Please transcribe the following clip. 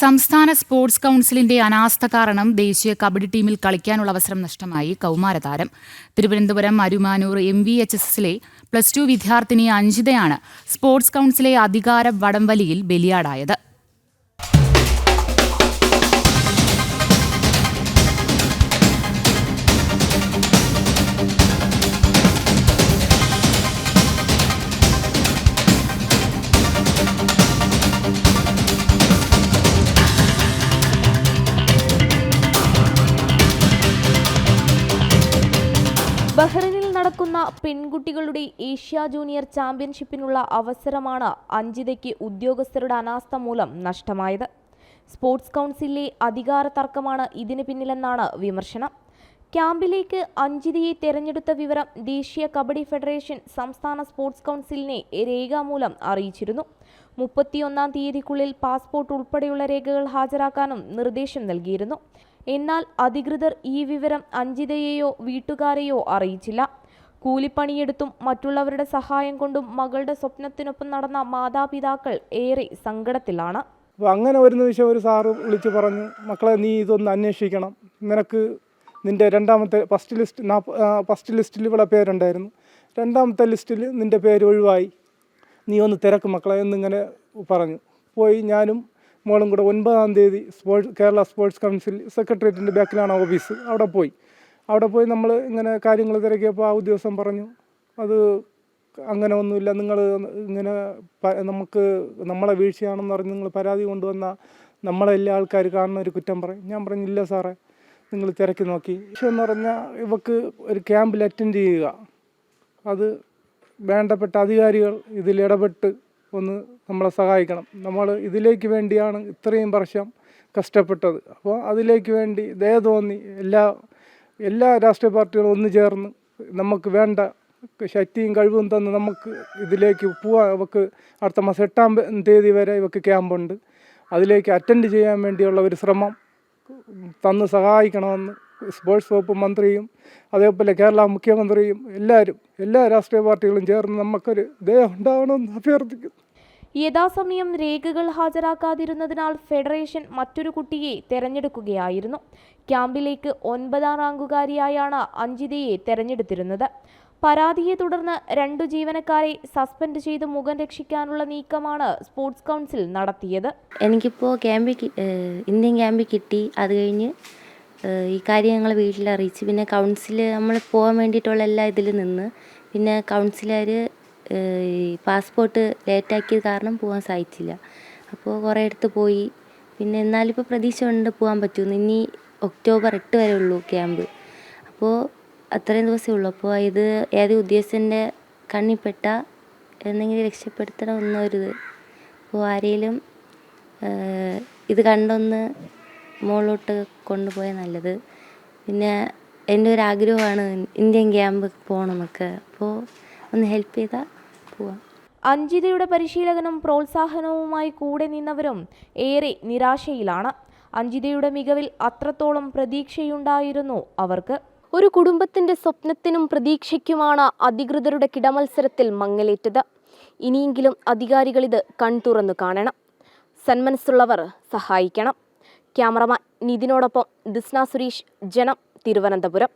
സംസ്ഥാന സ്പോർട്സ് കൗൺസിലിന്റെ അനാസ്ഥ കാരണം ദേശീയ കബഡി ടീമിൽ കളിക്കാനുള്ള അവസരം നഷ്ടമായി കൗമാരതാരം. തിരുവനന്തപുരം അരുമാനൂർ MVHSസിലെ +2 വിദ്യാർത്ഥിനി അഞ്ജിതയാണ് സ്പോർട്സ് കൗൺസിലെ അധികാര വടംവലിയിൽ ബലിയാടായത്. ബഹ്റിനിൽ നടക്കുന്ന പെൺകുട്ടികളുടെ ഏഷ്യ ജൂനിയർ ചാമ്പ്യൻഷിപ്പിനുള്ള അവസരമാണ് അഞ്ജിതയ്ക്ക് ഉദ്യോഗസ്ഥരുടെ അനാസ്ഥ മൂലം നഷ്ടമായത്. സ്പോർട്സ് കൗൺസിലിലെ അധികാര തർക്കമാണ് ഇതിന് പിന്നിലെന്നാണ് വിമർശനം. ക്യാമ്പിലേക്ക് അഞ്ജിതയെ തെരഞ്ഞെടുത്ത വിവരം ദേശീയ കബഡി ഫെഡറേഷൻ സംസ്ഥാന സ്പോർട്സ് കൗൺസിലിനെ രേഖാമൂലം അറിയിച്ചിരുന്നു. 31-ാം തീയതിക്കുള്ളിൽ പാസ്പോർട്ട് ഉൾപ്പെടെയുള്ള രേഖകൾ ഹാജരാക്കാനും നിർദ്ദേശം നൽകിയിരുന്നു. എന്നാൽ അധികൃതർ ഈ വിവരം അഞ്ജിതയെയോ വീട്ടുകാരെയോ അറിയിച്ചില്ല. കൂലിപ്പണിയെടുത്തും മറ്റുള്ളവരുടെ സഹായം കൊണ്ടും മകളുടെ സ്വപ്നത്തിനൊപ്പം നടന്ന മാതാപിതാക്കൾ ഏറെ സങ്കടത്തിലാണ്. അങ്ങനെ ഒരു നിമിഷം ഒരു സാറ് വിളിച്ച് പറഞ്ഞു, മക്കളെ നീ ഇതൊന്ന് അന്വേഷിക്കണം, നിനക്ക് നിൻ്റെ രണ്ടാമത്തെ ഫസ്റ്റ് ലിസ്റ്റിൽ ഇവിടെ പേരുണ്ടായിരുന്നു, രണ്ടാമത്തെ ലിസ്റ്റിൽ നിൻ്റെ പേര് ഒഴിവായി, നീ ഒന്ന് തിരക്ക് മക്കളെ എന്നിങ്ങനെ പറഞ്ഞു. പോയി ഞാനും മോളും കൂടെ 9-ാം തീയതി കേരള സ്പോർട്സ് കൗൺസിൽ സെക്രട്ടേറിയറ്റിൻ്റെ ബാക്കിലാണ് ഓഫീസ്. അവിടെ പോയി നമ്മൾ ഇങ്ങനെ കാര്യങ്ങൾ തിരക്കിയപ്പോൾ ആ ഉദ്യോഗസ്ഥൻ പറഞ്ഞു, അത് അങ്ങനെ ഒന്നുമില്ല, നിങ്ങൾ ഇങ്ങനെ നമ്മളെ വീഴ്ചയാണെന്ന് പറഞ്ഞ് നിങ്ങൾ പരാതി കൊണ്ടുവന്ന നമ്മളെല്ലാ ആൾക്കാർ കാണുന്ന ഒരു കുറ്റം പറയും. ഞാൻ പറഞ്ഞു, ഇല്ല സാറേ, നിങ്ങൾ തിരക്കി നോക്കി. എന്ന് പറഞ്ഞാൽ ഇവക്ക് ഒരു ക്യാമ്പിൽ അറ്റൻഡ് ചെയ്യുക, അത് വേണ്ടപ്പെട്ട അധികാരികൾ ഇതിൽ ഇടപെട്ട് ഒന്ന് നമ്മളെ സഹായിക്കണം. നമ്മൾ ഇതിലേക്ക് വേണ്ടിയാണ് ഇത്രയും വർഷം കഷ്ടപ്പെട്ടത്. അപ്പോൾ അതിലേക്ക് വേണ്ടി ദയ തോന്നി എല്ലാ രാഷ്ട്രീയ പാർട്ടികളും ഒന്നു ചേർന്ന് നമുക്ക് വേണ്ട ശക്തിയും കഴിവും തന്ന് നമുക്ക് ഇതിലേക്ക് പോവാൻ. ഇവക്ക് അടുത്ത മാസം 8-ാം തീയതി വരെ ഇവക്ക് ക്യാമ്പുണ്ട്. അതിലേക്ക് അറ്റൻഡ് ചെയ്യാൻ വേണ്ടിയുള്ള ഒരു ശ്രമം തന്ന് സഹായിക്കണമെന്ന് സ്പോർട്സ് വകുപ്പ് മന്ത്രിയും അതേപോലെ കേരള മുഖ്യമന്ത്രിയും എല്ലാ രാഷ്ട്രീയ പാർട്ടികളും ചേർന്ന് നമുക്കൊരു ദയ ഉണ്ടാവണമെന്ന് അഭ്യർത്ഥിക്കുന്നു. യഥാസമയം രേഖകൾ ഹാജരാക്കാതിരുന്നതിനാൽ ഫെഡറേഷൻ മറ്റൊരു കുട്ടിയെ തെരഞ്ഞെടുക്കുകയായിരുന്നു. ക്യാമ്പിലേക്ക് 9-ാം റാങ്കുകാരിയായാണ് അഞ്ജിതയെ തെരഞ്ഞെടുത്തിരുന്നത്. പരാതിയെ തുടർന്ന് 2 ജീവനക്കാരെ സസ്പെൻഡ് ചെയ്ത് മുഖം രക്ഷിക്കാനുള്ള നീക്കമാണ് സ്പോർട്സ് കൗൺസിൽ നടത്തിയത്. എനിക്കിപ്പോൾ ഇന്ത്യൻ ക്യാമ്പിൽ കിട്ടി. അത് കഴിഞ്ഞ് ഈ കാര്യം ഞങ്ങൾ വീട്ടിൽ അറിയിച്ച്, പിന്നെ കൗൺസിൽ നമ്മൾ പോകാൻ വേണ്ടിയിട്ടുള്ള എല്ലാ ഇതിൽ നിന്ന്, പിന്നെ കൗൺസിലർ പാസ്പോർട്ട് ലേറ്റാക്കിയത് കാരണം പോകാൻ സാധിച്ചില്ല. അപ്പോൾ കുറേ അടുത്ത് പോയി. പിന്നെ എന്നാലിപ്പോൾ പ്രതീക്ഷ ഉണ്ട് പോകാൻ പറ്റുമെന്ന്. ഇനി ഒക്ടോബർ 8 വരെ ഉള്ളൂ ക്യാമ്പ്. അപ്പോൾ അത്രയും ദിവസമേ ഉള്ളൂ. അപ്പോൾ ഇത് ഏത് ഉദ്യോഗസ്ഥൻ്റെ കണ്ണിൽപ്പെട്ട എന്തെങ്കിലും രക്ഷപ്പെടുത്തണം എന്നൊരിത്. അപ്പോൾ ആരെങ്കിലും ഇത് കണ്ടൊന്ന് മുകളിലോട്ട് കൊണ്ടുപോയാൽ നല്ലത്. പിന്നെ എൻ്റെ ഒരു ആഗ്രഹമാണ് ഇന്ത്യൻ ക്യാമ്പ് പോകണമെന്നൊക്കെ. അപ്പോൾ ഒന്ന് ഹെൽപ്പ് ചെയ്താൽ പോവാം. അഞ്ജിതയുടെ പരിശീലകനും പ്രോത്സാഹനവുമായി കൂടെ നിന്നവരും ഏറെ നിരാശയിലാണ്. അഞ്ജിതയുടെ മികവിൽ അത്രത്തോളം പ്രതീക്ഷയുണ്ടായിരുന്നു അവർക്ക്. ഒരു കുടുംബത്തിന്റെ സ്വപ്നത്തിനും പ്രതീക്ഷയ്ക്കുമാണ് അധികൃതരുടെ കിടമത്സരത്തിൽ മങ്ങലേറ്റത്. ഇനിയെങ്കിലും അധികാരികളിത് കൺതുറന്നു കാണണം. സന്മനസ്സുള്ളവർ സഹായിക്കണം. ക്യാമറമാൻ നിതിനോടൊപ്പം ദിസ്ന സുരേഷ്, ജനം, തിരുവനന്തപുരം.